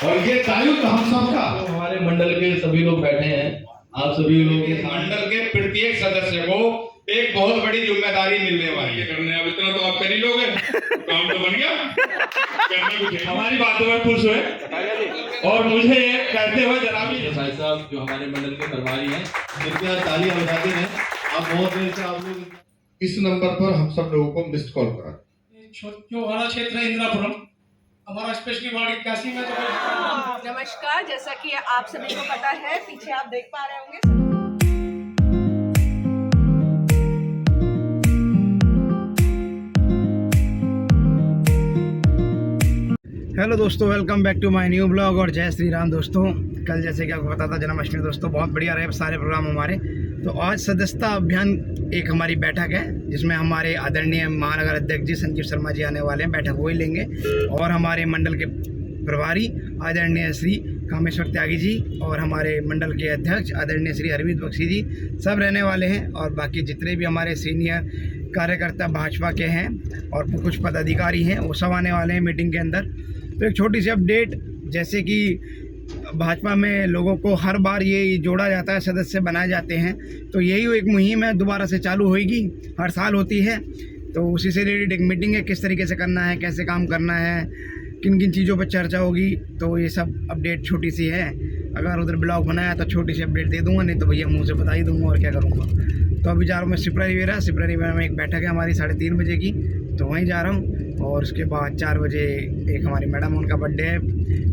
और ये दायित्व हम सबका। तो हमारे मंडल के सभी लोग बैठे हैं, आप सभी लोग मंडल के प्रत्येक सदस्य को एक बहुत बड़ी जिम्मेदारी मिलने वाली है करने। अब इतना तो आप कर ही लोगे, काम तो बन गया। करना कुछ है। हमारी बातों में खुश हुए और मुझे ये कहते हुए जनाब भाई साहब जो हमारे मंडल के प्रभारी हैं, कृपया तालियां बजाते हैं। आप बहुत देर से आप लोग इस नंबर पर हम सब लोगों को मिस्ड कॉल करा। जो हमारा क्षेत्र है इंदिरापुरम, हमारा स्पेशली वार्ड 81 में तो नमस्कार, जैसा कि आप सभी को पता है, पीछे आप देख पा रहे होंगे। हेलो दोस्तों, welcome back to my new blog और जय श्री राम। दोस्तों, कल जैसे कि आपको पता था जन्माष्टमी, दोस्तों बहुत बढ़िया रहे सारे प्रोग्राम हमारे। तो आज सदस्यता अभियान एक हमारी बैठक है जिसमें हमारे आदरणीय महानगर अध्यक्ष जी संजीव शर्मा जी आने वाले हैं, बैठक वो ही लेंगे। और हमारे मंडल के प्रभारी आदरणीय श्री कामेश्वर त्यागी जी और हमारे मंडल के अध्यक्ष आदरणीय श्री अरविंद बख्शी जी सब रहने वाले हैं। और बाकी जितने भी हमारे सीनियर कार्यकर्ता भाजपा के हैं और कुछ पदाधिकारी हैं वो सब आने वाले हैं मीटिंग के अंदर। तो एक छोटी सी अपडेट, जैसे कि भाजपा में लोगों को हर बार ये जोड़ा जाता है, सदस्य बनाए जाते हैं, तो यही एक मुहिम है, दोबारा से चालू होगी, हर साल होती है। तो उसी से रिलेटेड एक मीटिंग है, किस तरीके से करना है, कैसे काम करना है, किन किन चीज़ों पर चर्चा होगी। तो ये सब अपडेट छोटी सी है, अगर उधर ब्लॉग बनाया तो छोटी सी अपडेट दे दूँगा, नहीं तो भैया मुँह से बता ही दूँगा और क्या करूँगा। तो अभी जा रहा हूँ मैं सिपरा में एक बैठक है हमारी 3:30 बजे की, तो वहीं जा रहा हूँ। और उसके बाद 4 बजे एक हमारी मैडम, उनका बर्थडे है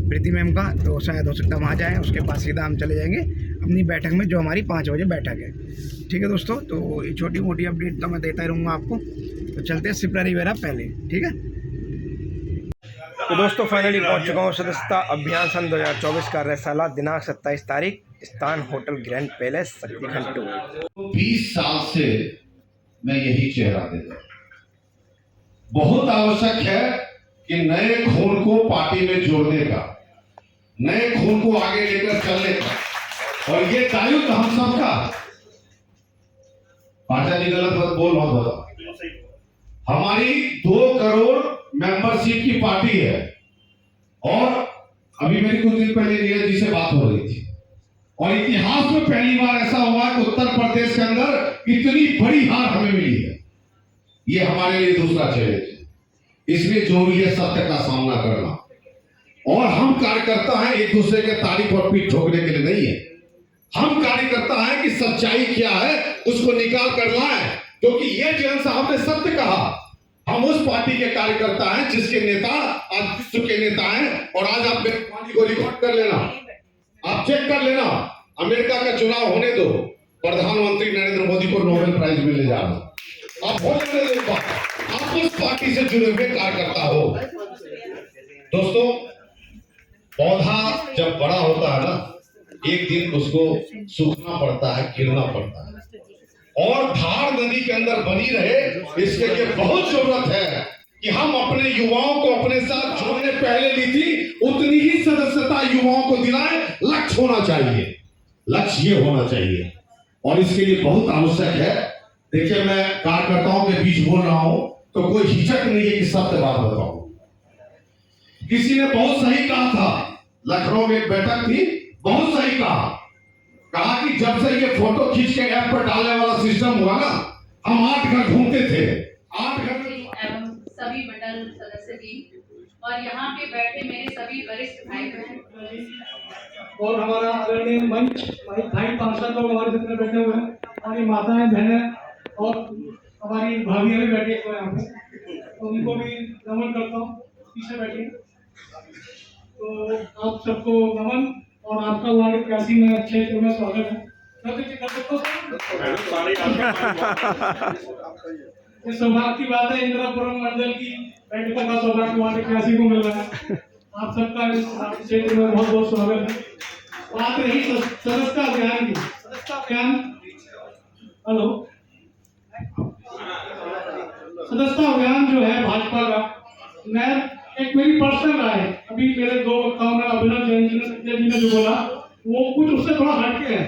प्रीति मैम का, तो शायद हो सकता है वहाँ जाएँ। उसके बाद सीधा हम चले जाएंगे अपनी बैठक में, जो हमारी 5 बजे बैठक है। ठीक है दोस्तों, तो ये छोटी मोटी अपडेट तो मैं देता ही रहूँगा आपको। तो चलते हैं सिपरा पहले, ठीक है। तो दोस्तों फाइनली पहुँच चुका हूँ सदस्यता अभियान सन 2024 का रैसाला, दिनांक 27 तारीख, स्थान होटल ग्रैंड पैलेस, शक्तिखंड 2। 20 साल से मैं यही चेहरा देता हूं। बहुत आवश्यक है कि नए खून को पार्टी में जोड़ने का, नए खून को आगे लेकर चलने का, और ये दायित्व हम सबका। पाशा जी गलत बात बोल रहा हूं। हमारी 2 करोड़ मेंबरशिप की पार्टी है और अभी मेरी कुछ दिन पहले नीरज जी से बात हो रही थी, और इतिहास में पहली बार ऐसा हुआ कि उत्तर प्रदेश के अंदर इतनी बड़ी हार हमें मिली है। ये हमारे लिए दूसरा चैलेंज है, इसलिए जरूरी है सत्य का सामना करना। और हम कार्यकर्ता हैं, एक दूसरे के तारीफ और पीठ ठोकने के लिए नहीं है। हम कार्यकर्ता हैं कि सच्चाई क्या है उसको निकाल कर लाएं, क्योंकि ये जैन साहब ने सत्य कहा। हम उस पार्टी के कार्यकर्ता हैं जिसके नेता आज विश्व के नेता हैं। और आज आप मेरी पार्टी को रिकॉर्ड कर लेना, आप चेक कर लेना, अमेरिका का चुनाव होने दो, प्रधानमंत्री नरेंद्र मोदी को नोबेल प्राइज मिलने जा रहा है। आप हो जाने दो, आप उस पार्टी से जुड़े हुए कार्यकर्ता हो। दोस्तों, पौधा जब बड़ा होता है ना, एक दिन उसको सूखना पड़ता है, गिरना पड़ता है, और धार नदी के अंदर बनी रहे इसके लिए बहुत जरूरत है कि हम अपने युवाओं को अपने साथ जोड़ने पहले ली थी, उतनी ही सदस्यता युवाओं को दिलाएं। लक्ष्य होना चाहिए, लक्ष्य ये होना चाहिए, और इसके लिए बहुत आवश्यक है। देखिए, मैं कार्यकर्ताओं के बीच बोल रहा हूं तो कोई हिचक नहीं है कि सत्य बात बताऊं। किसी ने बहुत सही कहा था, लखनऊ में एक बैठक थी, बहुत सही कहा कि जब से ये फोटो खींच के ऐप पर डालने वाला सिस्टम हुआ ना, हम 8 घर घूमते थे, 8 घर एवं सभी मंडल सदस्य जी और यहाँ पे बैठे मेरे सभी वरिष्ठ भाई बहन और हमारा आदरणीय मंच भाई पार्षद लोग हमारे जितने बैठे हुए हैं, हमारी माताएं बहनें और हमारी भाभियां भी बैठी हुए हैं यहाँ पे, तो उनको भी नमन करता हूँ। पीछे बैठिए। तो आप सबको नमन और आपका वार्ड 81 में क्षेत्र में स्वागत है। ये सौभाग्य की बात है, इंदिरापुरम मंडल की बैठकों का सौभाग्य वार्ड 81 को मिल रहा है। आप सबका इस क्षेत्र में बहुत बहुत स्वागत है। बात रही सदस्यता अभियान की, हेलो, सदस्यता अभियान जो है भाजपा का, मैं एक मेरी पर्सनल राय है, अभी मेरे 2 वक्ताओं में अभिनव जैन जी ने जो बोला वो कुछ उससे थोड़ा हटके है।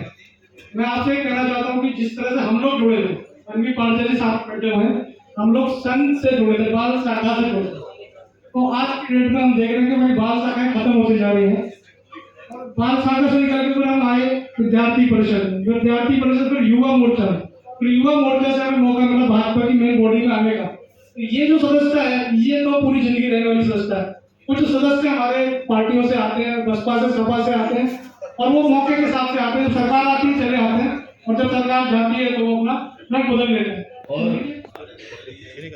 मैं आपसे कहना चाहता हूँ कि जिस तरह से हम लोग जुड़े थे, अन्वी पार्षद जी साथ बैठे हुए हैं, हम लोग संघ से जुड़े थे, बाल शाखा से जुड़े थे। तो आज की डेट में हम देख रहे हैं कि भाई बाल शाखाएं खत्म होती जा रही हैं। और बाल शाखा से निकल के फिर हम आए विद्यार्थी परिषद फिर युवा मोर्चा, फिर युवा मोर्चा से हमें मौका मिला भाजपा की मेन बॉडी में आने का। तो ये जो सदस्यता है ये तो पूरी जिंदगी रहने वाली सदस्यता है। कुछ सदस्य हमारे पार्टियों से आते हैं, बसपा से, सपा से आते हैं, और वो मौके के हिसाब से आते हैं। सरकार आती है चले आते हैं, और जब सरकार जाती है तो वो अपना रंग बदल लेते हैं। और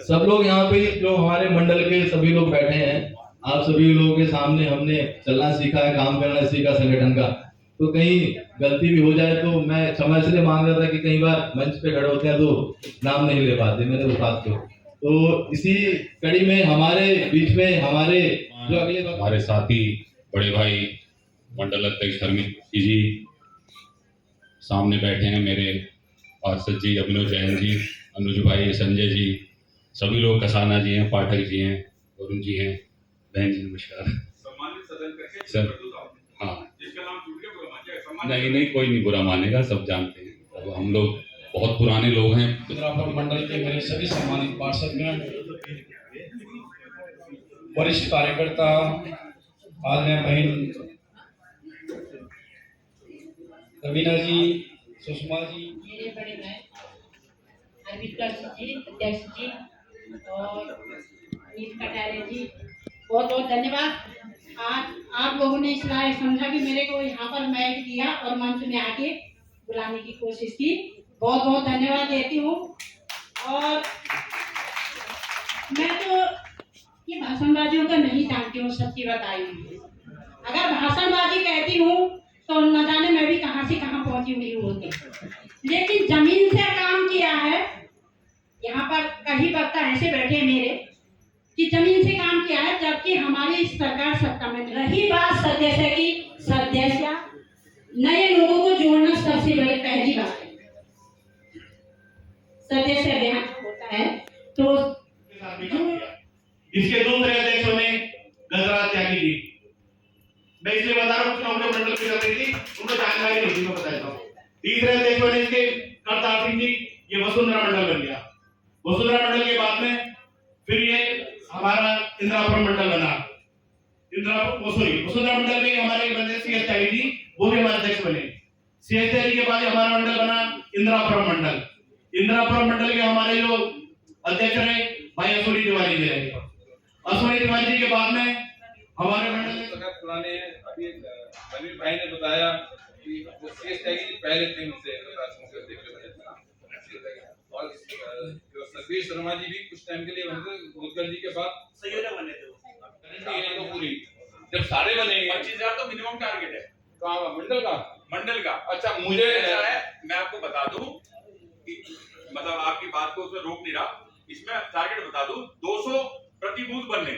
सब लोग यहाँ पे जो हमारे मंडल के सभी लोग बैठे हैं, आप सभी लोगों के सामने हमने चलना सीखा है, काम करना सीखा संगठन का। तो कहीं गलती भी हो जाए तो मैं क्षमा इसलिए मांग रहा था कि कई बार मंच पे खड़े होते हैं तो नाम नहीं ले पाते मेरे उस बात को। तो इसी कड़ी में हमारे बीच में हमारे जो अगले हमारे साथी बड़े भाई मंडल अध्यक्ष हरमित जी सामने बैठे हैं, मेरे पार्षद जी अभिनव जैन जी, अनुज भाई, संजय जी, सभी लोग, कसाना जी हैं, पाठक जी हैं, वरुण जी हैं, बहन जी नमस्कार। सर हाँ, नहीं नहीं कोई नहीं बुरा मानेगा, सब जानते हैं। अब हम लोग बहुत पुराने लोग हैं। इंद्रापुर मंडल के मेरे सभी सम्मानित पार्षदगण, वरिष्ठ कार्यकर्ता, आदरणीय बहन रवीना जी, सुषमा जी, मेरे बड़े भाई अरविंद जी, अध्यक्ष जी और नीत कटारे जी, बहुत बहुत धन्यवाद। आज आप लोगों ने इस लायक समझा कि मेरे को यहाँ पर माइक दिया और मंच में आके बुलाने की कोशिश की, बहुत बहुत धन्यवाद देती हूँ। और मैं तो ये भाषणबाजियों का नहीं जानती हूँ, सच्ची बताई। अगर भाषणबाजी कहती हूँ तो न जाने मैं भी कहाँ से कहाँ पहुंची हुई होती, लेकिन जमीन से काम किया है। यहाँ पर कई वक्ता ऐसे बैठे मेरे कि जमीन से काम किया है, जबकि हमारी सरकार सत्ता में। रही बात सदस्य की, सदस्य नए लोगों को जोड़ना सबसे बड़ी पहली बात है। सदस्य अभियान होता है तो इसके दूसरे अध्यक्षों ने गजराज त्यागी जी, मैं इसलिए बता रहा हूँ उनके मंडल की रही थी, उनको जानकारी नहीं थी, मैं बताता हूँ। तीसरे अध्यक्षों ने इसके करतार सिंह जी, ये वसुंधरा मंडल बन गया। वसुंधरा मंडल के बाद में फिर ये हमारा इंद्रापुर मंडल बना। वसुंधरा मंडल में हमारे बने सीएस त्यागी जी, वो भी हमारे अध्यक्ष बने। सीएस त्यागी के बाद हमारा मंडल बना इंद्रापुर मंडल। इंद्रापुर मंडल के हमारे जो अध्यक्ष रहे भाई अश्विनी तिवारी जी रहे। अश्विनी तिवारी जी के बाद में हमारे मंडल पुराने अभी मनवीर भाई ने बताया कि वो सीएस त्यागी जी पहले थे उनसे और जो सतीश शर्मा जी भी कुछ टाइम के लिए बने, मुदगल जी के बाद संयोजक बने थे। तो पूरी जब सारे बने 25,000 तो मिनिमम टारगेट है। कहाँ मंडल का अच्छा मुझे है, मैं आपको बता दूं कि मतलब आपकी बात को उसमें रोक नहीं रहा, इसमें टारगेट बता दूं 200 प्रति बूथ बनने,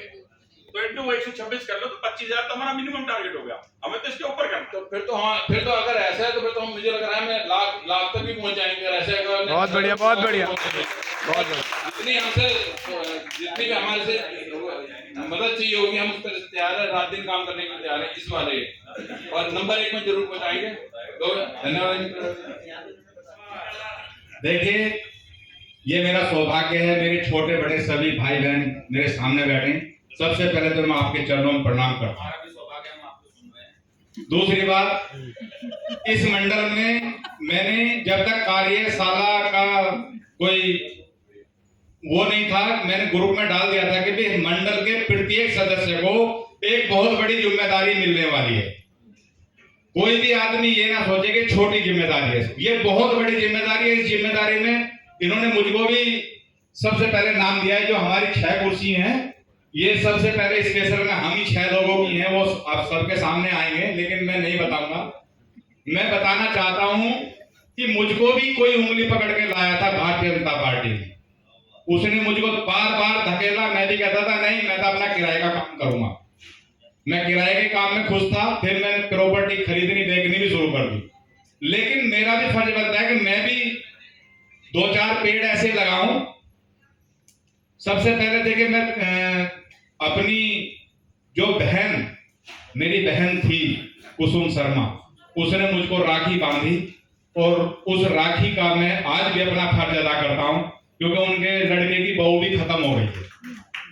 तो इंटू 126 कर लो तो 25,000 तो हमारा मिनिमम टारगेट हो गया। हमें तो इसके ऊपर करना। तो फिर तो हाँ, फिर तो अगर ऐसा है तो फिर तो हम, मुझे लग रहा है मैं लाख तक भी पहुंच जाएंगे अगर ऐसे अगर। बहुत बढ़िया, बहुत बढ़िया, बहुत जितनी हमसे जितनी भी हमारे से मदद चाहिए होगी हम उस पर तैयार है, रात दिन काम करने के लिए तैयार है इस वाले, और नंबर 1 में जरूर पहुंचाएंगे। तो धन्यवाद। देखिए, ये मेरा सौभाग्य है, मेरे छोटे बड़े सभी भाई बहन मेरे सामने बैठे। सबसे पहले तो मैं आपके चरणों में प्रणाम करता हूँ। दूसरी बात, इस मंडल में मैंने जब तक कार्यशाला का कोई वो नहीं था, मैंने ग्रुप में डाल दिया था कि भाई मंडल के प्रत्येक सदस्य को एक बहुत बड़ी जिम्मेदारी मिलने वाली है। कोई भी आदमी ये ना सोचे कि छोटी जिम्मेदारी है, ये बहुत बड़ी जिम्मेदारी है। इस जिम्मेदारी में इन्होंने मुझको भी सबसे पहले नाम दिया है। जो हमारी 6 कुर्सी हैं, ये सबसे पहले स्पेशल में हम ही 6 लोगों की हैं, वो आप सबके सामने आएंगे, लेकिन मैं नहीं बताऊंगा। मैं बताना चाहता हूं कि मुझको भी कोई उंगली पकड़ के लाया था भारतीय जनता पार्टी में, उसने मुझको बार बार धकेला। मैं भी कहता था नहीं, मैं तो अपना किराए का काम करूंगा। मैं किराए के काम में खुश था, फिर मैंने प्रॉपर्टी खरीदनी बेचनी भी शुरू कर दी। लेकिन मेरा भी फर्ज बनता है कि मैं भी 2-4 पेड़ ऐसे लगाऊं। सबसे पहले देखिए, मैं अपनी जो बहन, मेरी बहन थी कुसुम शर्मा, उसने मुझको राखी बांधी, और उस राखी का मैं आज भी अपना फर्ज अदा करता हूं, क्योंकि उनके लड़के की बहू भी खत्म हो गई थी।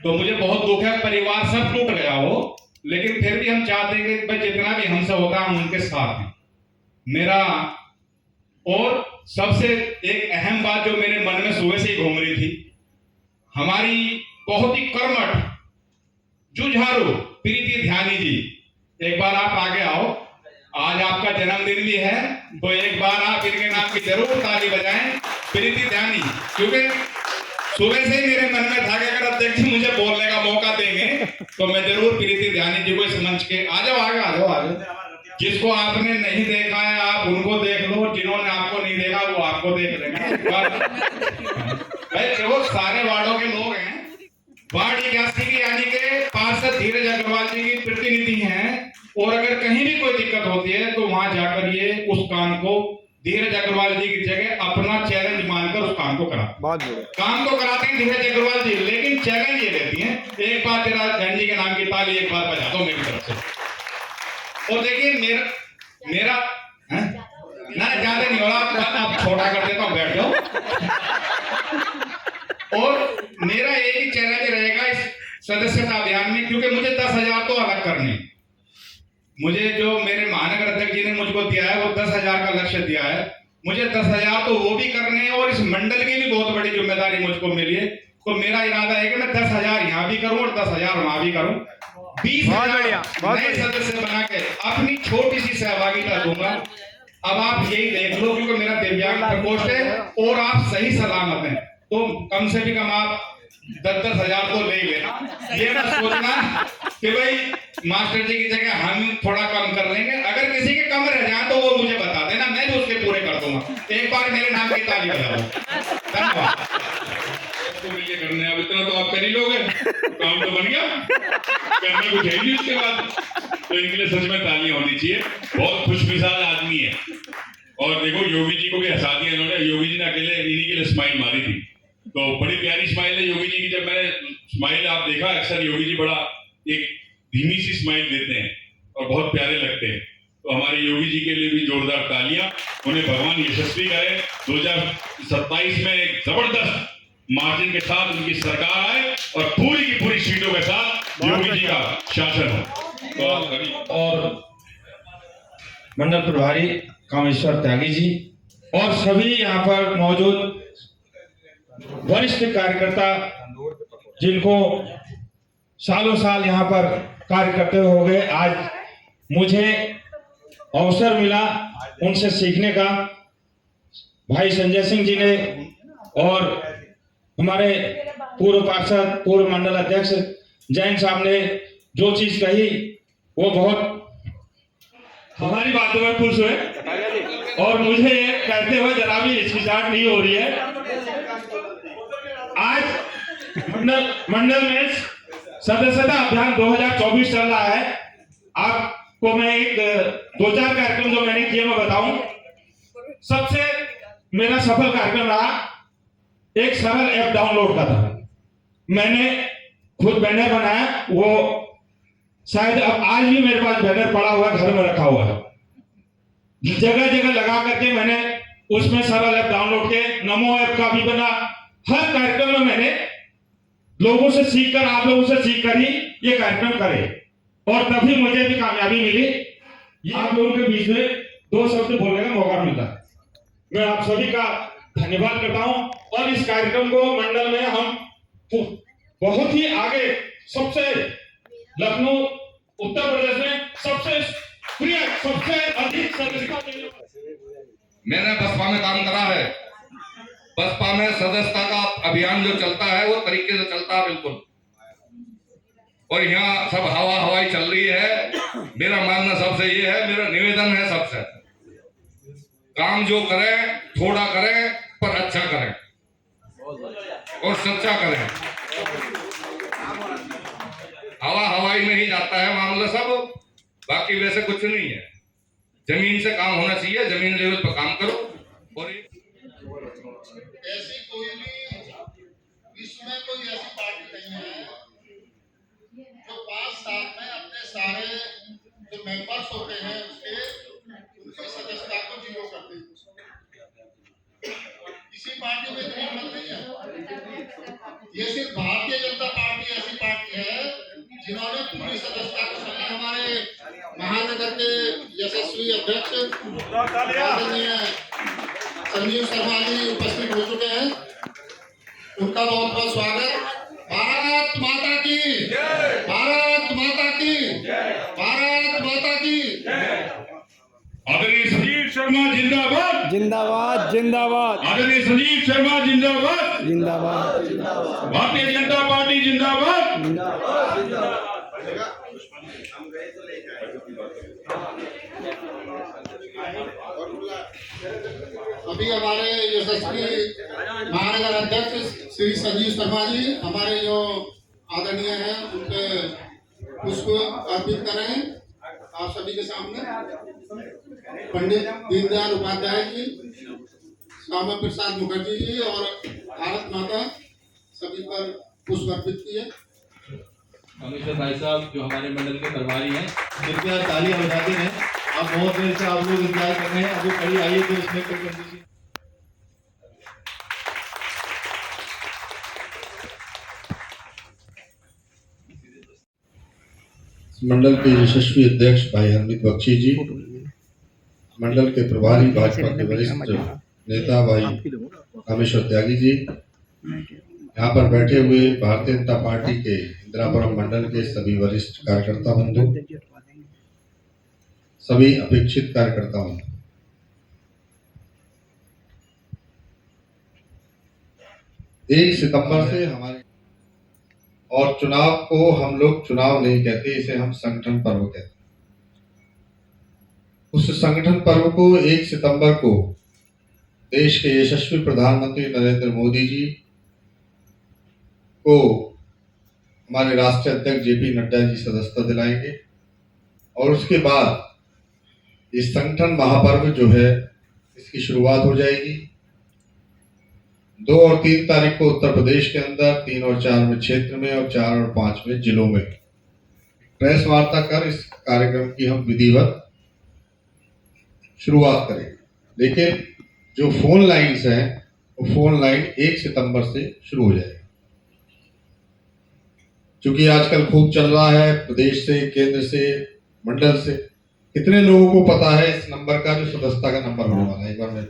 तो मुझे बहुत दुख है, परिवार सब टूट गया हो, लेकिन फिर भी हम चाहते हैं कि भाई जितना भी हमसे होता है हम उनके साथ हैं। मेरा और सबसे एक अहम बात जो मेरे मन में सुबह से ही घूम रही थी, हमारी बहुत ही कर्मठ जुझारू प्रीति ध्यानी जी, एक बार आप आगे आओ, आज आपका जन्मदिन भी है, तो एक बार आप इनके नाम की जरूर ताली बजाएं, प्रीति ध्यानी। क्योंकि सुबह से ही मेरे मन में था कि अगर अध्यक्ष मुझे बोलने का मौका देंगे तो मैं जरूर प्रीति ध्यानी जी को इस मंच के, आ जाओ आगे, आ जाओ आगे। जिसको आपने नहीं देखा है आप उनको देख लो, जिन्होंने आपको नहीं देखा वो आपको देख लेंगे। भाई देखो सारे वार्डों के लोग हैं, वार्ड 81 की यानी के पार्षद धीरज अग्रवाल जी की प्रतिनिधि हैं, और अगर कहीं भी कोई दिक्कत होती है तो वहां जाकर ये उस काम को धीरज अग्रवाल जी की जगह अपना चैलेंज मानकर उस काम को कराते हैं। काम तो कराते हैं धीरज अग्रवाल जी, लेकिन चैलेंज ये देती हैं, एक बार तेरा बहन जी के नाम की ताली एक बार बजा दो मेरी तरफ से। और देखिए मेरा ना ज्यादा नहीं हो रहा, आप छोटा कर देता हूं, बैठ जाओ। और मेरा एक ही चैलेंज रहेगा इस सदस्यता अभियान में, क्योंकि मुझे 10,000 तो अलग करने, मुझे जो मेरे महानगर अध्यक्ष जी ने मुझको दिया है वो 10,000 का लक्ष्य दिया है, मुझे 10,000 तो वो भी करने हैं, और इस मंडल की भी बहुत बड़ी जिम्मेदारी मुझको मिली है। तो मेरा इरादा है कि मैं 10,000 यहाँ भी करूं और 10,000 वहां भी करूं, 20,000 नए सदस्य बना के अपनी छोटी सी सहभागिता दूंगा। अब आप यही देख लो, क्योंकि मेरा दिव्यांग प्रकोष्ठ है और आप सही सलामत हैं, तो कम से भी कम आप 10,000 तो ले लेना। ये मत सोचना कि भाई मास्टर जी की जगह हम थोड़ा कम कर लेंगे, अगर किसी के कम रह जाए तो वो मुझे बता देना, मैं भी उसके पूरे कर दूंगा। एक बार मेरे नाम की ताली बजा दो। धन्यवाद। मिलके करने, अब इतना तो आप कर ही लोगे, काम तो बन गया, करना कुछ है नहीं उसके बाद। तो इनके लिए सच में तालियां होनी चाहिए, बहुत खुशमिजाज आदमी है। और देखो योगी जी को भी हंसा दिया इन्होंने, योगी जी ने अकेले इन्हीं के लिए स्माइल मारी थी, तो बड़ी प्यारी स्माइल है योगी जी की। जब मैंने स्माइल आप देखा, अक्सर योगी जी बड़ा एक धीमी सी स्माइल देते हैं और बहुत प्यारे लगते हैं। तो हमारे योगी जी के लिए भी जोरदार तालियां, उन्हें भगवान यशस्वी करे, 2027 में एक जबरदस्त मार्जिन के साथ उनकी सरकार आए और पूरी की पूरी सीटों के साथ योगी जी का शासन हो। तो और मंडल प्रभारी कामेश्वर त्यागी जी और सभी यहाँ पर मौजूद वरिष्ठ कार्यकर्ता, जिनको सालों साल यहाँ पर कार्य करते हो गए, आज मुझे अवसर मिला उनसे सीखने का। भाई संजय सिंह जी ने और हमारे पूर्व पार्षद, पूर्व मंडल अध्यक्ष जैन साहब ने जो चीज कही वो बहुत हमारी बातों में खुश हुए, और मुझे कहते हुए जरा भी हिचकिचाहट नहीं हो रही है। आज मंडल में सदस्यता अभियान 2024 चल रहा है। आपको मैं एक 2-4 कार्यक्रम जो मैंने किए मैं बताऊं। सबसे मेरा सफल कार्यक्रम रहा एक सरल ऐप डाउनलोड का था। मैंने खुद बैनर बनाया, वो शायद अब आज भी मेरे पास बैनर पड़ा हुआ घर में रखा हुआ है, जगह जगह लगा करके मैंने उसमें सरल ऐप डाउनलोड के, नमो ऐप का भी बना। हर कार्यक्रम में मैंने लोगों से सीखकर, आप लोगों से सीखकर ही ये कार्यक्रम करे, और तभी मुझे भी कामयाबी मिली। ये आप लोगों के बीच में 2 शब्द बोलने का मौका मिला। मैं आप सभी का धन्यवाद करता हूं, और इस कार्यक्रम को मंडल में हम बहुत ही आगे, सबसे लखनऊ उत्तर प्रदेश में सबसे प्रिय, सबसे अधिक सदस्यता। मैंने बसपा में काम करा है, बसपा में सदस्यता का अभियान जो चलता है वो तरीके से चलता है बिल्कुल, और यहाँ सब हवा हवाई चल रही है। मेरा मानना सबसे ये है, मेरा निवेदन है सबसे, काम जो करें थोड़ा करें पर अच्छा करें और सच्चा करें। हवा हवाई में ही जाता है मामला सब, बाकी वैसे कुछ नहीं है। जमीन से काम होना चाहिए, जमीन लेवल पर काम करो। और ऐसी कोई भी विश्व में कोई ऐसी पार्टी नहीं है जो 5 साल में अपने सारे जो मेंबर्स होते हैं उनकी सदस्यता को 0 कर दे। किसी पार्टी में इतनी हिम्मत नहीं है। ये सिर्फ भारतीय जनता पार्टी ऐसी जिन्होंने पूरी सदस्यता को संभाला। हमारे महानगर के यशस्वी अध्यक्ष आदरणीय संजीव शर्मा जी उपस्थित हो चुके हैं, उनका बहुत बहुत स्वागत। भारत माता की जय, भारत माता की जय, भारत माता की जय। आदरणीय संजीव शर्मा जिंदाबाद, जिंदाबाद जिंदाबाद आदरणीय संजीव शर्मा जिंदाबाद, जिंदाबाद भारतीय जनता पार्टी जिंदाबाद। अभी हमारे यशस्वी महानगर अध्यक्ष श्री संजीव शर्मा जी हमारे जो आदरणीय हैं उनके पुष्प अर्पित करें आप सभी के सामने। पंडित दीनदयाल उपाध्याय जी, श्यामा प्रसाद मुखर्जी जी और भारत माता सभी पर पुष्प अर्पित किए। कमिश्नर भाई साहब जो हमारे मंडल के प्रभारी हैं, कृपया तालियां बजाते हैं। आप बहुत देर से आप लोग इंतजार कर रहे हैं, अभी कड़ी आइए तो इसमें कोई कंडीशन। मंडल के यशस्वी अध्यक्ष भाई हरमीत बख्शी जी, मंडल के प्रभारी भाजपा के वरिष्ठ नेता भाई कामेश्वर त्यागी जी, यहाँ पर बैठे हुए भारतीय जनता पार्टी के इंदिरापुरम मंडल के सभी वरिष्ठ कार्यकर्ता बंधु, सभी अपेक्षित कार्यकर्ता बंधु, 1 सितंबर से हमारे और चुनाव को हम लोग चुनाव नहीं कहते, इसे हम संगठन पर्व कहते हैं। उस संगठन पर्व को 1 सितंबर को देश के यशस्वी प्रधानमंत्री नरेंद्र मोदी जी को हमारे राष्ट्रीय अध्यक्ष जेपी नड्डा जी सदस्यता दिलाएंगे और उसके बाद इस संगठन महापर्व जो है इसकी शुरुआत हो जाएगी। 2 और 3 तारीख को उत्तर प्रदेश के अंदर, 3 और 4 में क्षेत्र में और 4 और 5 में जिलों में प्रेस वार्ता कर इस कार्यक्रम की हम विधिवत शुरुआत करेंगे। लेकिन जो फोन लाइन्स हैं वो फोन लाइन 1 सितंबर से शुरू हो जाएगी, क्योंकि आजकल खूब चल रहा है प्रदेश से, केंद्र से, मंडल से। कितने लोगों को पता है इस नंबर का जो सदस्यता का नंबर होने वाला है? एक बार मैं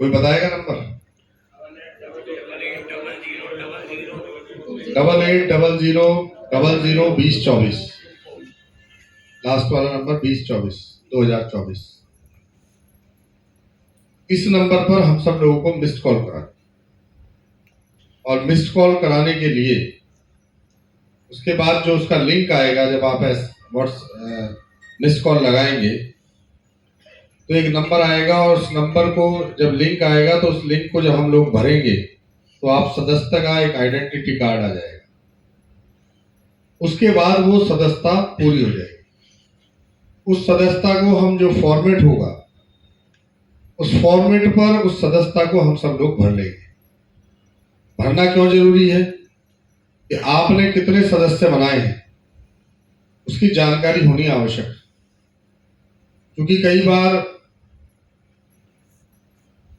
कोई बताएगा नंबर? 8800002024, लास्ट वाला नंबर 2024 इस नंबर पर हम सब लोगों को मिस्ड कॉल करा, और मिस्ड कॉल कराने के लिए उसके बाद जो उसका लिंक आएगा, जब आप मिस्ड कॉल लगाएंगे तो एक नंबर आएगा, और उस नंबर को जब लिंक आएगा तो उस लिंक को जब हम लोग भरेंगे तो आप सदस्यता का एक आइडेंटिटी कार्ड आ जाएगा। उसके बाद वो सदस्यता पूरी हो जाएगी। उस सदस्यता को हम जो फॉर्मेट होगा उस फॉर्मेट पर उस सदस्यता को हम सब लोग भर लेंगे। भरना क्यों जरूरी है? कि आपने कितने सदस्य बनाए हैं उसकी जानकारी होनी आवश्यक है, क्योंकि कई बार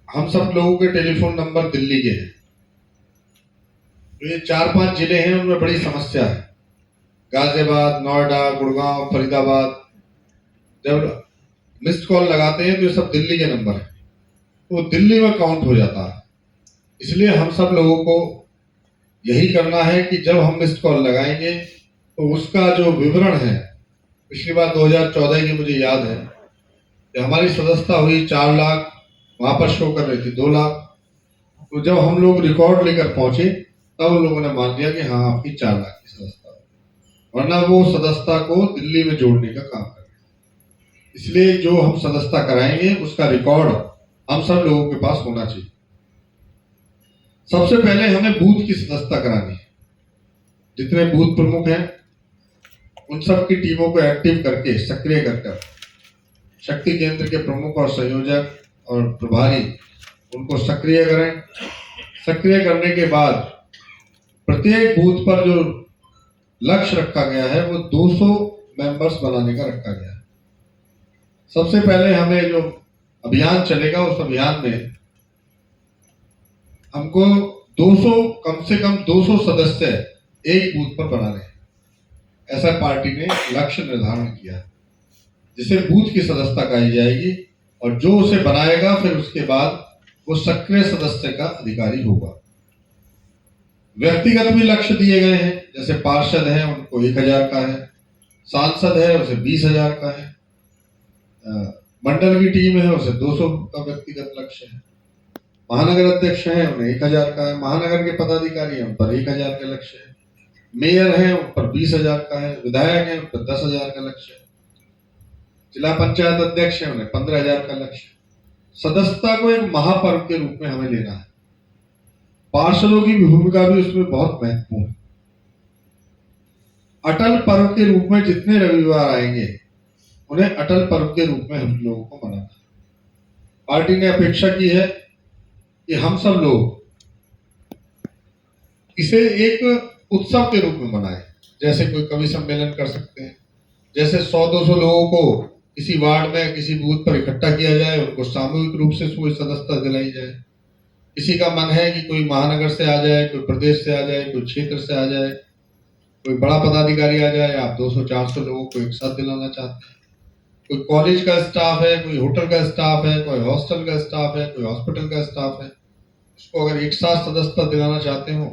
हम सब लोगों के टेलीफोन नंबर दिल्ली के हैं, तो ये 4-5 जिले हैं उनमें बड़ी समस्या है। गाजियाबाद, नोएडा, गुड़गांव, फरीदाबाद, जब मिस्ड कॉल लगाते हैं तो ये सब दिल्ली के नंबर है, तो दिल्ली में काउंट हो जाता है। इसलिए हम सब लोगों को यही करना है कि जब हम मिस्ड कॉल लगाएंगे तो उसका जो विवरण है, पिछली बार 2014 की मुझे याद है कि हमारी सदस्यता हुई 4 लाख, वहां पर शो कर रही थी 2 लाख। तो जब हम लोग रिकॉर्ड लेकर पहुंचे तब लोगों ने मान लिया कि हाँ आपकी 4 लाख की सदस्यता है, वरना वो सदस्यता को दिल्ली में जोड़ने का काम कर रहे हैं। इसलिए जो हम सदस्यता कराएंगे उसका रिकॉर्ड हम सब लोगों के पास होना चाहिए। सबसे पहले हमें बूथ की सदस्यता करानी है। जितने बूथ प्रमुख हैं उन सब की टीमों को एक्टिव करके, सक्रिय कर शक्ति केंद्र के प्रमुख और संयोजक और प्रभारी उनको सक्रिय करें। सक्रिय करने के बाद प्रत्येक बूथ पर जो लक्ष्य रखा गया है वो 200 मेंबर्स बनाने का रखा गया है। सबसे पहले हमें जो अभियान चलेगा उस अभियान में हमको 200, कम से कम 200 सदस्य एक बूथ पर बना रहे, ऐसा पार्टी ने लक्ष्य निर्धारण किया, जिसे बूथ की सदस्यता कही जाएगी और जो उसे बनाएगा फिर उसके बाद वो सक्रिय सदस्य का अधिकारी होगा। व्यक्तिगत भी लक्ष्य दिए गए हैं, जैसे पार्षद है उनको 1000 का है, सांसद है उसे 20,000 का है, मंडल की टीम है उसे 200 का व्यक्तिगत लक्ष्य है, महानगर अध्यक्ष है उन्हें 1000 का है, महानगर के पदाधिकारी हैं उन पर 1000 का लक्ष्य है, मेयर है उन पर 20,000 का है, विधायक है उन पर 10,000 का लक्ष्य है, जिला पंचायत अध्यक्ष है उन्हें 15,000 का लक्ष्य है। सदस्यता को एक महापर्व के रूप में हमें लेना है। पार्षदों की भूमिका भी उसमें बहुत महत्वपूर्ण है। अटल पर्व के रूप में जितने रविवार आएंगे उन्हें अटल पर्व के रूप में हम लोगों को मनाना है। पार्टी ने अपेक्षा की है कि हम सब लोग इसे एक उत्सव के रूप में मनाएं, जैसे कोई कवि सम्मेलन कर सकते हैं, जैसे 100-200 लोगों को किसी वार्ड में किसी बूथ पर इकट्ठा किया जाए, उनको सामूहिक रूप से कोई सदस्यता दिलाई जाए। किसी का मन है कि कोई महानगर से आ जाए, कोई प्रदेश से आ जाए, कोई क्षेत्र से आ जाए, कोई बड़ा पदाधिकारी आ जाए, आप 200-400 लोगों को एक साथ दिलाना चाहते हैं। कोई कॉलेज का स्टाफ है, कोई होटल का स्टाफ है, कोई हॉस्टल का स्टाफ है, कोई हॉस्पिटल का स्टाफ है, उसको अगर एक साथ सदस्यता दिलाना चाहते हो,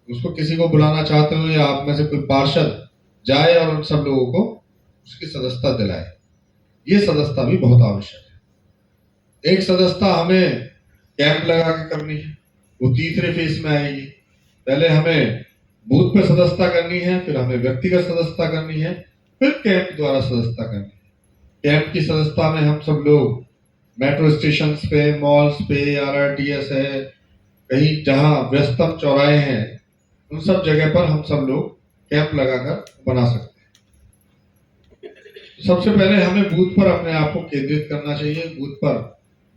उसको किसी को बुलाना चाहते हो, या आप में से कोई पार्षद जाए और उन सब लोगों को उसकी सदस्यता दिलाए, ये सदस्यता भी बहुत आवश्यक है। एक सदस्यता हमें कैंप लगा के करनी है, वो तीसरे फेज में आएगी। पहले हमें बूथ पे सदस्यता करनी है, फिर हमें व्यक्तिगत सदस्यता करनी है, फिर कैंप द्वारा सदस्यता करनी है। कैंप की सदस्यता में हम सब लोग मेट्रो स्टेशन पे, मॉल्स पे, RRTS है, कहीं जहां व्यस्तम चौराहे हैं, उन सब जगह पर हम सब लोग कैंप लगाकर बना सकते हैं। सबसे पहले हमें बूथ पर अपने आप को केंद्रित करना चाहिए। बूथ पर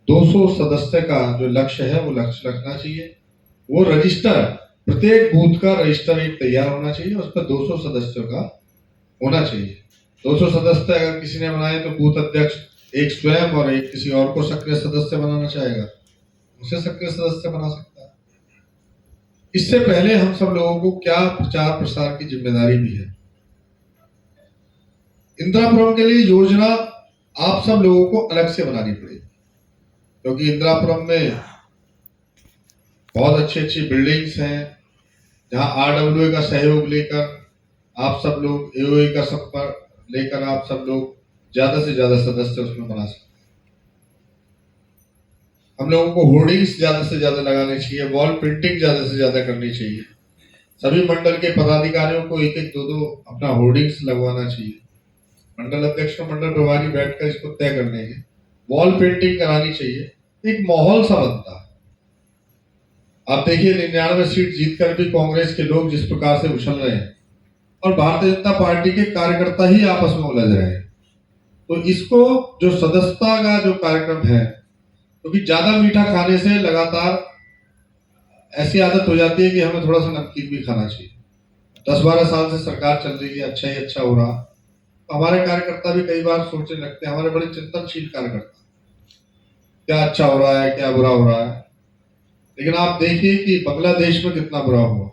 200 सदस्य का जो लक्ष्य है वो लक्ष्य रखना चाहिए। वो रजिस्टर, प्रत्येक बूथ का रजिस्टर एक तैयार होना चाहिए, उस पर 200 सदस्यों का होना चाहिए। 200 सदस्य अगर किसी ने बनाए तो बूथ अध्यक्ष एक स्वयं और एक किसी और को सक्रिय सदस्य बनाना चाहेगा, उसे सक्रिय सदस्य बना सकता है। इससे पहले हम सब लोगों को क्या प्रचार प्रसार की जिम्मेदारी भी है। इंदिरापुरम के लिए योजना आप सब लोगों को अलग से बनानी पड़ेगी, क्योंकि इंदिरापुरम में बहुत अच्छी अच्छी बिल्डिंग्स हैं, जहां RWA का सहयोग लेकर आप सब लोग, AOA का संपर्क लेकर आप सब लोग ज्यादा से ज्यादा सदस्य उसमें बना सकते हैं। हम लोगों को होर्डिंग्स ज्यादा से ज्यादा लगाने चाहिए, वॉल प्रिंटिंग ज्यादा से ज्यादा करनी चाहिए। सभी मंडल के पदाधिकारियों को 1-1, 2-2 अपना होर्डिंग्स लगवाना चाहिए। मंडल अध्यक्ष और मंडल प्रभारी बैठकर इसको तय कर लेंगे। वॉल पेंटिंग करानी चाहिए, एक माहौल सा बनता है। आप देखिए 99 सीट जीतकर भी कांग्रेस के लोग जिस प्रकार से उछल रहे हैं और भारतीय जनता पार्टी के कार्यकर्ता ही आपस में उलझ रहे हैं, तो इसको जो सदस्यता का जो कार्यक्रम है, क्योंकि ज्यादा मीठा खाने से लगातार ऐसी आदत हो जाती है कि हमें थोड़ा सा नमकीन भी खाना चाहिए। 10-12 साल से सरकार चल रही है, अच्छा ही अच्छा हो रहा। हमारे कार्यकर्ता भी कई बार सोचने लगते हैं, हमारे बड़े चिंतनशील कार्यकर्ता, क्या अच्छा हो रहा है, क्या बुरा हो रहा है। लेकिन आप देखिए कि बांग्लादेश में कितना बुरा हुआ,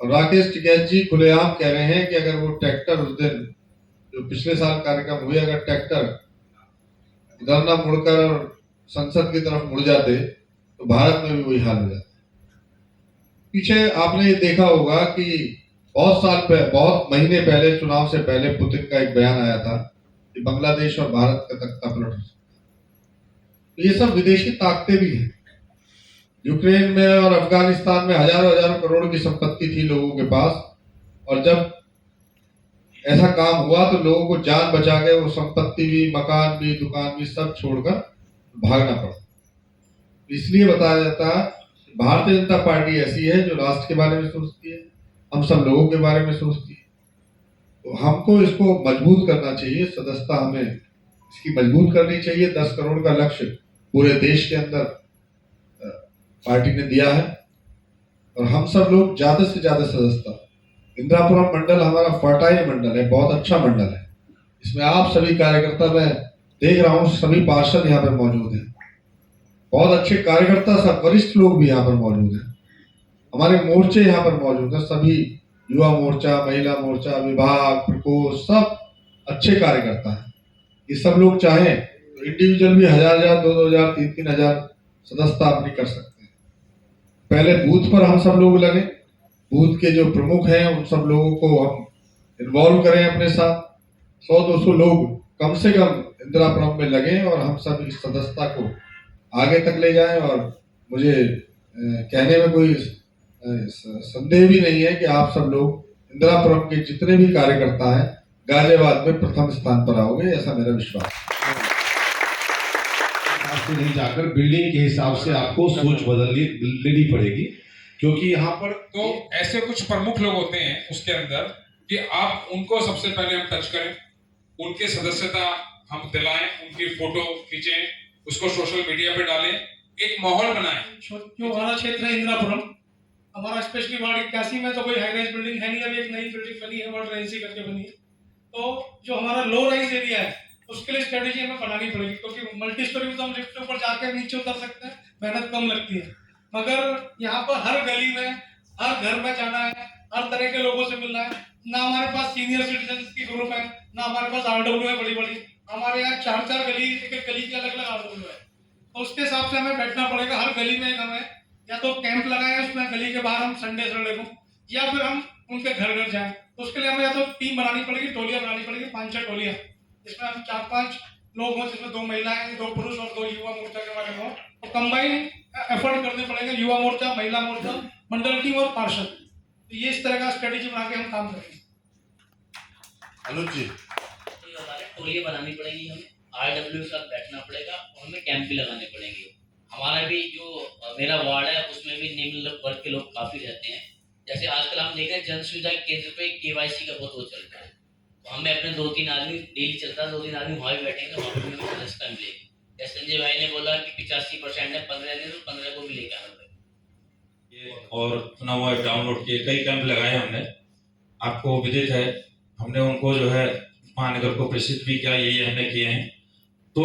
और राकेश टिकैत जी खुलेआम कह रहे हैं कि अगर वो ट्रैक्टर उस दिन जो पिछले साल कार्यक्रम हुए, अगर ट्रैक्टर इधर न मुड़कर संसद की तरफ मुड़ जाते तो भारत में भी वही हाल हो जाता। पीछे आपने ये देखा होगा कि बहुत महीने पहले, चुनाव से पहले पुतिन का एक बयान आया था कि बांग्लादेश और भारत का तख्ता पलट हो सकता है। ये सब विदेशी ताकतें भी हैं। यूक्रेन में और अफगानिस्तान में हजारों करोड़ की संपत्ति थी लोगों के पास, और जब ऐसा काम हुआ तो लोगों को जान बचा के वो संपत्ति भी, मकान भी, दुकान भी सब छोड़कर भागना पड़ा। इसलिए बताया जाता है भारतीय जनता पार्टी ऐसी है जो राष्ट्र के बारे में सोचती है, हम सब लोगों के बारे में सोचती है। तो हमको इसको मजबूत करना चाहिए। सदस्यता हमें इसकी मजबूत करनी चाहिए। 10 करोड़ का लक्ष्य पूरे देश के अंदर पार्टी ने दिया है, और हम सब लोग ज्यादा से ज्यादा सदस्यता। इंदिरापुरम मंडल हमारा फर्टाइल मंडल है, बहुत अच्छा मंडल है। इसमें आप सभी कार्यकर्ता, मैं देख रहा हूँ सभी पार्षद यहाँ पर मौजूद हैं, बहुत अच्छे कार्यकर्ता, सब वरिष्ठ लोग भी यहाँ पर मौजूद हैं, हमारे मोर्चे यहाँ पर मौजूद हैं, सभी युवा मोर्चा, महिला मोर्चा, विभाग, प्रकोष्ठ सब अच्छे कार्यकर्ता है। ये सब लोग चाहें तो इंडिविजुअल भी 1000, 2000, 3000 सदस्यता अपनी कर सकते हैं। पहले बूथ पर हम सब लोग लगे, बूथ के जो प्रमुख हैं उन सब लोगों को हम इन्वॉल्व करें अपने साथ। 100-200 लोग कम से कम इंदिरा प्रम में लगे और हम सब इस सदस्यता को आगे तक ले जाएं। और मुझे कहने में कोई संदेह भी नहीं है कि आप सब लोग इंदिरा प्रम के जितने भी कार्यकर्ता हैं गाजियाबाद में प्रथम स्थान पर आओगे, ऐसा मेरा विश्वास है। से नहीं जाकर बिल्डिंग के हिसाब से आपको सोच बदलनी पड़ेगी, क्योंकि यहाँ पर तो ऐसे कुछ प्रमुख लोग होते हैं उसके अंदर कि आप उनको सबसे पहले हम टच करें, उनके सदस्यता हम दिलाएं, उनकी फोटो खींचें, उसको सोशल मीडिया पे डालें, एक माहौल बनाएं। जो हमारा क्षेत्र है इंदिरापुरम, हमारा स्पेशली वार्ड 81 में तो कोई हाई राइज बिल्डिंग है नहीं, अभी एक नई बिल्डिंग बनी है, वर्ल्ड रेंसी करके बनी है। तो जो हमारा लो राइज एरिया है उसके लिए स्ट्रेटेजी हमें बनानी पड़ेगी, क्योंकि मल्टी स्टोरी में तो हम लिफ्ट के ऊपर जाकर नीचे उतर सकते हैं, मेहनत कम लगती है। मगर यहाँ पर हर गली में, हर घर में जाना है, हर तरह के लोगों से मिलना है। ना हमारे पास सीनियर सिटीजन की ग्रुप है, ना हमारे पास आरडब्ल्यू है बड़ी बड़ी, हमारे यहाँ 4-4 गली, एक गली के अलग अलग आरडब्ल्यू है। तो उसके हिसाब से हमें बैठना पड़ेगा। हर गली में हमें या तो कैंप लगाए उसमें गली के बाहर हम संडे को, या फिर हम उनके घर घर जाएं। तो उसके लिए हमें या तो टीम बनानी पड़ेगी, टोलियां बनानी पड़ेगी, 5-6 टोलियां, जिसमें हम 4-5 लोग हों, जिसमें 2 महिलाएं, 2 पुरुष और 2 युवा मोर्चा के बारे में हो। तो कंबाइन एफर्ट करने पड़ेंगे, युवा मोर्चा, महिला मोर्चा, मंडल टीम और पार्षद। तो ये इस तरह का स्ट्रेटेजी बना के हम काम करेंगे। अनुज जी, टोलियां बनानी पड़ेगी, हमें आरडब्ल्यू के साथ बैठना पड़ेगा और हमें कैंप भी लगाने पड़ेंगे। हमारा भी जो मेरा वार्ड है उसमें भी निम्न वर्ग के लोग काफी रहते हैं। जैसे आजकल हम देख रहे हैं जन सुविधा केंद्र पे KYC का बहुत वो चलता है, तो हमें अपने 2-3 आदमी डेली चलता है, 2-3 आदमी वहाँ भी बैठेंगे, वहाँ पर हमें सदस्यता मिलेगी। जैसे संजय भाई ने बोला कि 85% है, 15 ने तो 15 को भी लेकर आना पड़ेगा। और चुनाव डाउनलोड किए, कई कैंप लगाए हमने, आपको विदित है। हमने उनको जो है महानगर को प्रेषित भी किया, यही हमने किए हैं। तो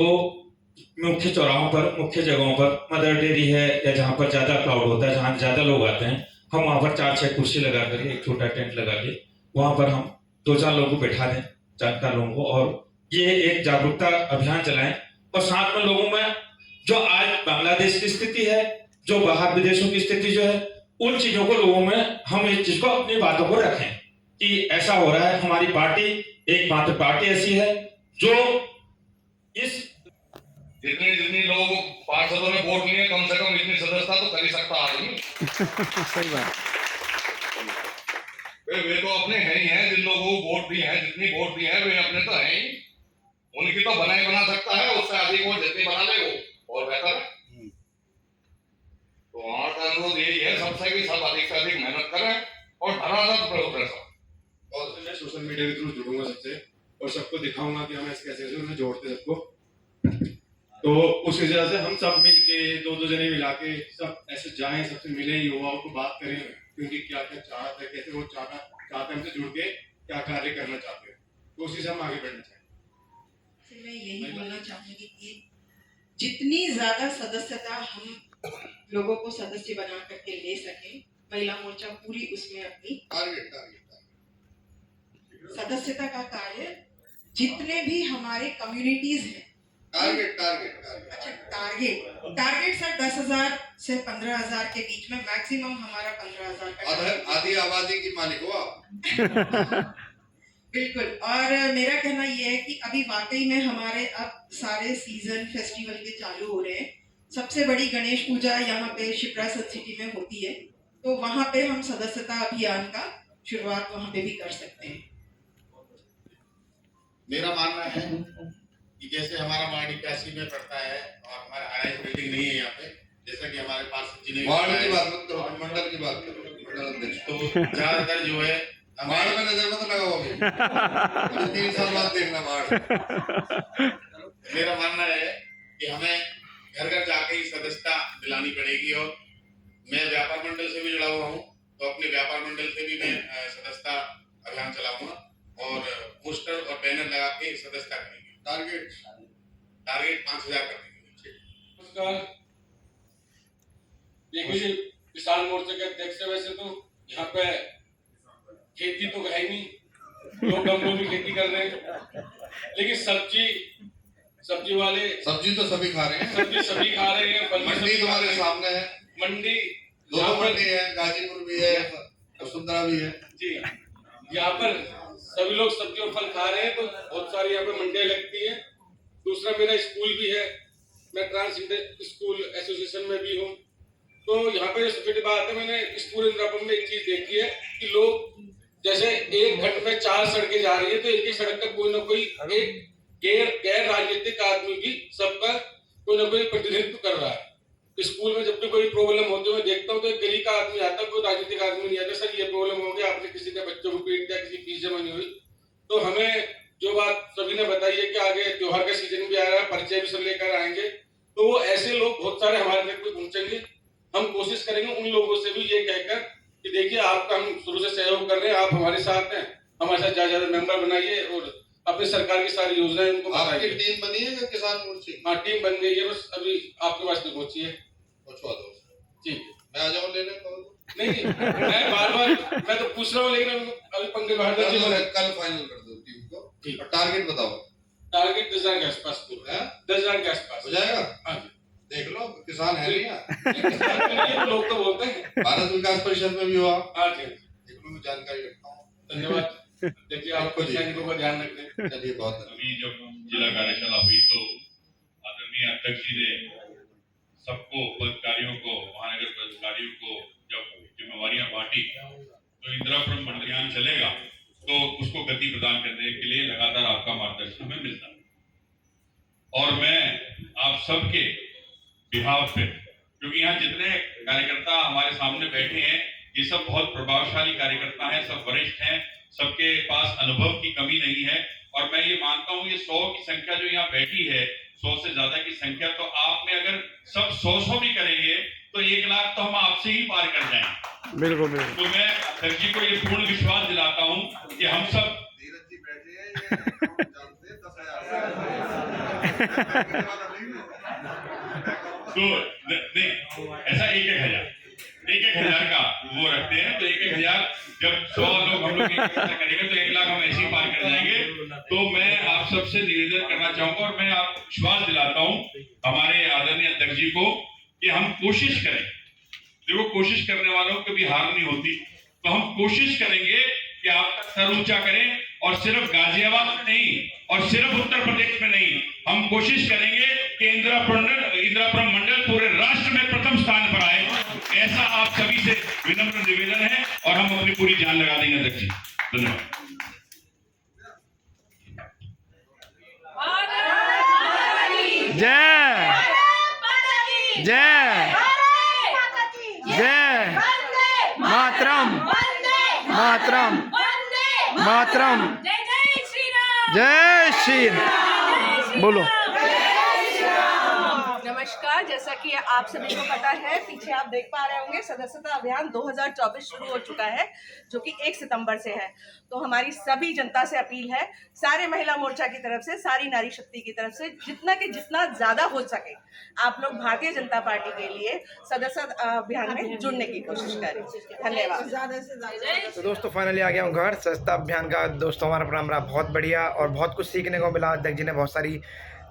मुख्य चौराहों पर, मुख्य जगहों पर, मदर डेयरी है या जहाँ पर ज्यादा क्राउड होता है, जहाँ ज्यादा लोग आते हैं, हम वहाँ पर 4-6 कुर्सी लगा कर एक छोटा टेंट लगा के वहाँ पर हम 2-4 लोगों को बैठा दें, 4 लोगों को, और ये एक जागरूकता अभियान चलाएं। और साथ में लोगों में जो आज बांग्लादेश की स्थिति है, जो बाहर विदेशों की स्थिति जो है, उन चीजों को लोगों में हम इस चीज को, अपनी बातों को रखें कि ऐसा हो रहा है। हमारी पार्टी एकमात्र पार्टी ऐसी है जो इस जितनी लोग पार्षदों ने वोट लिए, कम से कम इतनी सदस्यता तो कर ही सकता आदमी। सही बात। वे तो अपने हैं ही हैं, जिन लोगों को वोट दिए हैं, जितनी वोट दी है वे अपने तो हैं ही, उनकी तो बना सकता है, उससे अधिक वोट जितनी बना ले वो और बेहतर है। तो हमारा अनुरोध यही है सबसे कि सब अधिक से अधिक मेहनत करें और धरातल प्रयोग करें। और मैं सोशल मीडिया के थ्रू जुड़ूंगा सबसे और सबको दिखाऊंगा कि हम ऐसे कैसे उन्हें जोड़ते सबको। तो उस वजह से हम सब मिल के 2-2 जने मिला के सब ऐसे जाएं, सबसे मिलें, युवाओं को बात करें क्योंकि क्या क्या चाहते हैं, कैसे वो चाहते हैं हमसे जुड़ के क्या कार्य करना चाहते हैं, तो उसी से हम आगे बढ़ना चाहेंगे। मैं यही बोलना चाहूंगी कि जितनी ज्यादा सदस्यता हम लोगों को सदस्य बना करके ले सके, महिला मोर्चा पूरी उसमें अपनी सदस्यता का कार्य, जितने भी हमारे कम्युनिटीज हैं, टारगेट सर 10,000 से 15,000 के बीच में, मैक्सिमम हमारा 15,000 का आधी आबादी की मालिक हो आप। बिल्कुल। और मेरा कहना यह है कि अभी वाकई में हमारे अब सारे सीजन फेस्टिवल के चालू हो रहे हैं। सबसे बड़ी गणेश पूजा यहाँ पे शिप्रा सिटी में होती है, तो वहाँ पे हम सदस्यता अभियान का शुरुआत वहाँ पे भी कर सकते हैं। मेरा मानना है कि जैसे हमारा वार्ड 81 में पड़ता है और हमारा हाई बिल्डिंग नहीं है यहाँ पे, जैसा कि हमारे पास वार्ड की बात मत करो, मंडल की बात करो, मंडल अध्यक्ष। तो ज्यादातर जो है वार्ड में नजर मत लगाओ, अभी 3 साल बाद देखना वार्ड। मेरा मानना है कि हमें घर घर जाके ही सदस्यता दिलानी पड़ेगी। और मैं व्यापार मंडल से भी जुड़ा हुआ हूँ, तो अपने व्यापार मंडल से भी मैं सदस्यता अभियान चलाऊंगा और पोस्टर और बैनर लगा के सदस्यता करेंगे। टारगेट 5,000 कर देंगे। देखिए किसान मोर्चे के अध्यक्ष, वैसे तो यहाँ पे खेती तो है ही नहीं, लोग गमलों की खेती कर रहे हैं, लेकिन सब्जी वाले सब्जी तो सभी खा रहे हैं, सब्जी सभी खा रहे हैं। फल मंडी तुम्हारे सामने है, मंडी दोनों मंडी है, गाजीपुर भी है, वसुंधरा भी है जी। यहाँ पर सभी लोग सब्जी और फल खा रहे हैं, तो बहुत सारी यहाँ पे मंडियाँ लगती हैं। दूसरा मेरा स्कूल भी है, मैं ट्रांस इंटर स्कूल एसोसिएशन में भी हूँ। तो यहाँ पे सबसे बात है, मैंने स्कूल इंद्रापुर में एक चीज देखी है कि लोग जैसे एक खंड में 4 सड़कें जा रही है, तो एक ही सड़क का कोई ना कोई एक गैर राजनीतिक आदमी भी सबका कोई ना कोई प्रतिनिधित्व कर रहा है। स्कूल में जब भी कोई प्रॉब्लम होती है, मैं देखता हूँ तो एक गली का आदमी आता है, कोई राजनीतिक आदमी नहीं आता, सर ये प्रॉब्लम हो गया, आपने किसी के बच्चों को पीट दिया, किसी फीस जमा नहीं हुई। तो हमें जो बात सभी ने बताई है कि आगे त्योहार का सीजन भी आ रहा है, परिचय भी सब लेकर आएंगे, तो वो ऐसे लोग बहुत सारे हमारे तक भी पहुंचेंगे। हम कोशिश करेंगे उन लोगों से भी ये कहकर कि देखिए आपका हम शुरू से सहयोग कर रहे हैं, आप हमारे साथ हैं, हमारे साथ ज्यादा मेंबर बनाइए और अपनी सरकार की सारी योजनाएं उनको बताइए। टीम बनी है किसान मोर्चे? हाँ, टीम बन गई है, बस अभी आपके पास नहीं पहुंची है। पहुंचवा दो जी, मैं आ जाऊँ लेने? नहीं मैं बार मैं तो पूछ रहा हूँ, लेकिन अभी पंकज भारद्वाज जी बोले कल फाइनल कर दो टीम को। ठीक, और टारगेट बताओ। टारगेट 10,000 के आसपास है, 10,000 के आसपास हो जाएगा। हाँ जी, देख लो, किसान है नहीं लोग तो बोलते हैं भारत विकास परिषद में भी हुआ। हाँ जी, देख लो, मैं जानकारी रखता हूँ। धन्यवाद। देखिए आपको सैनिकों का ध्यान रखने। चलिए, बहुत अभी जब जिला कार्यशाला हुई तो आदरणीय अध्यक्ष जी ने सबको, पदाधिकारियों को, महानगर पदाधिकारियों को जब जिम्मेवारियां बांटी, तो इंदिरापुरम मंडलियान चलेगा तो उसको गति प्रदान करने के लिए लगातार आपका मार्गदर्शन हमें मिलता है। और मैं आप सबके बिहाफ पे, क्योंकि यहाँ जितने कार्यकर्ता हमारे सामने बैठे हैं, ये सब बहुत प्रभावशाली कार्यकर्ता हैं, सब वरिष्ठ हैं, सबके पास अनुभव की कमी नहीं है। और मैं ये मानता हूँ ये 100 की संख्या जो यहाँ बैठी है, 100 से ज्यादा की संख्या, तो आप में अगर सब 100 भी करेंगे तो 1 लाख तो हम आपसे ही पार कर जाएंगे। बिल्कुल बिल्कुल। तो मैं अध्यक्ष जी को ये पूर्ण विश्वास दिलाता हूँ कि हम सब धीरज जी बैठे हैं, जानते हैं 10,000 तो नहीं, ऐसा 1,000 का वो रखते हैं, तो 1,000 जब 100 लोग हम लोग करेंगे तो 1 लाख हम ऐसे ही पार कर जाएंगे। तो मैं आप सबसे निवेदन करना चाहूंगा और मैं आप विश्वास दिलाता हूं हमारे आदरणीय अध्यक्ष जी को कि हम कोशिश करें। देखो, कोशिश करने वालों को कभी हार नहीं होती, तो हम कोशिश करेंगे कि आप सर ऊंचा करें, और सिर्फ गाजियाबाद में नहीं और सिर्फ उत्तर प्रदेश में नहीं, हम कोशिश करेंगे कि इंदिरापुरम मंडल पूरे राष्ट्र में प्रथम स्थान पर आए। ऐसा आप सभी से विनम्र निवेदन है और हम अपनी पूरी जान लगा देंगे अध्यक्ष जी। धन्यवाद। जय जय जय मातरम मातरम मातरम जय श्री राम। बोलो। नमस्कार, जैसा कि आप सभी को पता है, पीछे आप देख पा रहे होंगे सदस्यता अभियान 2024 शुरू हो चुका है, जो कि 1 सितंबर से है। तो हमारी सभी जनता से अपील है, सारे महिला मोर्चा की तरफ से, सारी नारी शक्ति की तरफ से, जितना ज़्यादा हो सके आप लोग भारतीय जनता पार्टी के लिए सदस्यता अभियान में जुड़ने की कोशिश करें। धन्यवाद। तो दोस्तों, फाइनली आ गया हूँ घर। सदस्यता अभियान का दोस्तों हमारा प्रोग्राम रहा बहुत बढ़िया और बहुत कुछ सीखने को मिला। अध्यक्ष जी ने बहुत सारी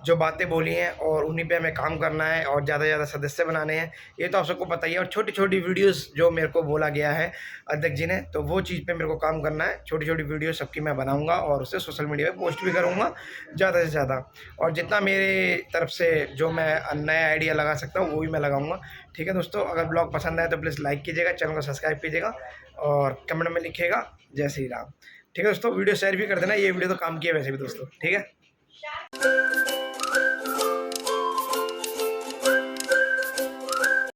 जो बातें बोली हैं और उन्हीं पे हमें काम करना है और ज़्यादा से ज़्यादा सदस्य बनाने हैं, ये तो आप सबको पता ही है। और छोटी छोटी वीडियोस जो मेरे को बोला गया है अध्यक्ष जी ने, तो वो चीज़ पे मेरे को काम करना है। छोटी छोटी वीडियो सबकी मैं बनाऊंगा और उसे सोशल मीडिया पे पोस्ट भी करूंगा ज़्यादा से ज़्यादा, और जितना मेरे तरफ से जो मैं नया आइडिया लगा सकता हूँ वो भी मैं लगाऊंगा। ठीक है दोस्तों, अगर ब्लॉग पसंद आए तो प्लीज़ लाइक कीजिएगा, चैनल को सब्सक्राइब कीजिएगा और कमेंट में लिखिएगा जय श्री राम। ठीक है दोस्तों, वीडियो शेयर भी कर देना, ये वीडियो तो काम किया वैसे भी दोस्तों। ठीक है।